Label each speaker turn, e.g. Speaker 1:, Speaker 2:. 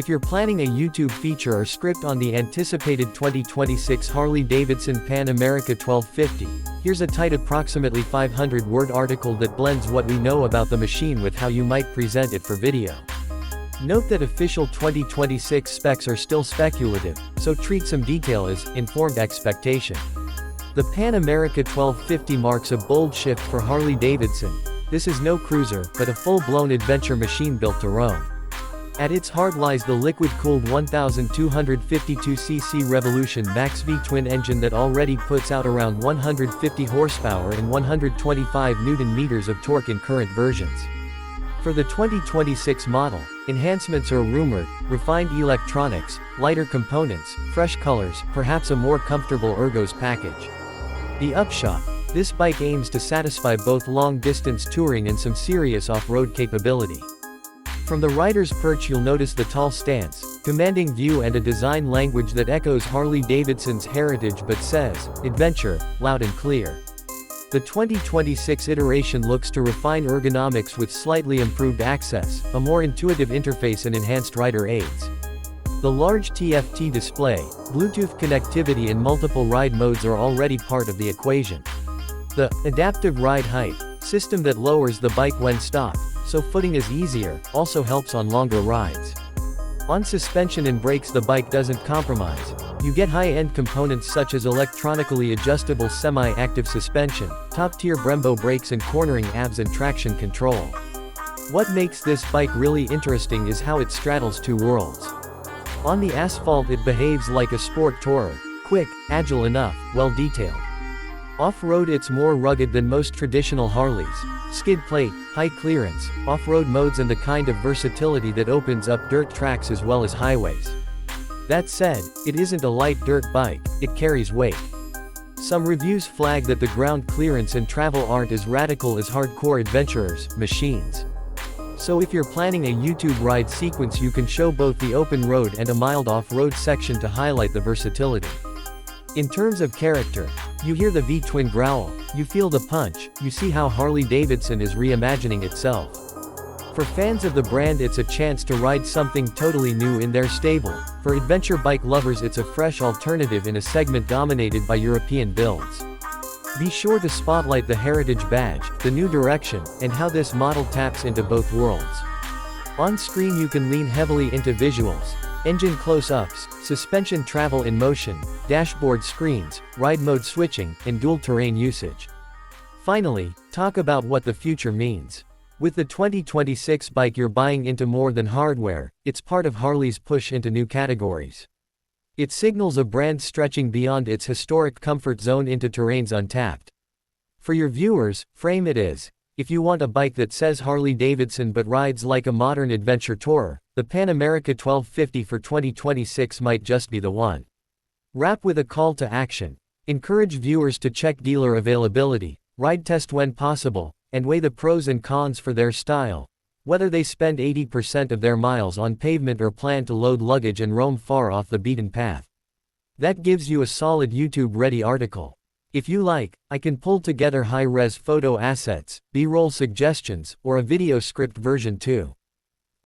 Speaker 1: If you're planning a YouTube feature or script on the anticipated 2026 Harley-Davidson Pan America 1250, here's a tight approximately 500-word article that blends what we know about the machine with how you might present it for video. Note that official 2026 specs are still speculative, so treat some detail as informed expectation. The Pan America 1250 marks a bold shift for Harley-Davidson. This is no cruiser, but a full-blown adventure machine built to roam. At its heart lies the liquid-cooled 1252cc Revolution Max V twin engine that already puts out around 150 horsepower and 125 Nm of torque in current versions. For the 2026 model, enhancements are rumored: refined electronics, lighter components, fresh colors, perhaps a more comfortable ergos package. The upshot: this bike aims to satisfy both long-distance touring and some serious off-road capability. From the rider's perch you'll notice the tall stance, commanding view and a design language that echoes Harley-Davidson's heritage but says, "Adventure," loud and clear. The 2026 iteration looks to refine ergonomics with slightly improved access, a more intuitive interface and enhanced rider aids. The large TFT display, Bluetooth connectivity and multiple ride modes are already part of the equation. The adaptive ride height system that lowers the bike when stopped, so footing is easier, also helps on longer rides. On suspension and brakes the bike doesn't compromise. You get high-end components such as electronically adjustable semi-active suspension, top-tier Brembo brakes and cornering ABS and traction control. What makes this bike really interesting is how it straddles two worlds. On the asphalt it behaves like a sport tourer, quick, agile enough, well-detailed. Off-road it's more rugged than most traditional Harleys. Skid plate, high clearance, off-road modes and the kind of versatility that opens up dirt tracks as well as highways. That said, it isn't a light dirt bike, it carries weight. Some reviews flag that the ground clearance and travel aren't as radical as hardcore adventurers' machines. So if you're planning a YouTube ride sequence you can show both the open road and a mild off-road section to highlight the versatility. In terms of character, you hear the V-twin growl, you feel the punch, you see how Harley-Davidson is reimagining itself. For fans of the brand it's a chance to ride something totally new in their stable. For adventure bike lovers it's a fresh alternative in a segment dominated by European builds. Be sure to spotlight the heritage badge, the new direction, and how this model taps into both worlds. On screen you can lean heavily into visuals, engine close-ups, suspension travel in motion, dashboard screens, ride mode switching, and dual terrain usage. Finally, talk about what the future means. With the 2026 bike you're buying into more than hardware, it's part of Harley's push into new categories. It signals a brand stretching beyond its historic comfort zone into terrains untapped. For your viewers, frame it as: if you want a bike that says Harley-Davidson but rides like a modern adventure tourer, the Pan America 1250 for 2026 might just be the one. Wrap with a call to action. Encourage viewers to check dealer availability, ride test when possible, and weigh the pros and cons for their style. Whether they spend 80% of their miles on pavement or plan to load luggage and roam far off the beaten path. That gives you a solid YouTube-ready article. If you like, I can pull together high-res photo assets, B-roll suggestions, or a video script version too.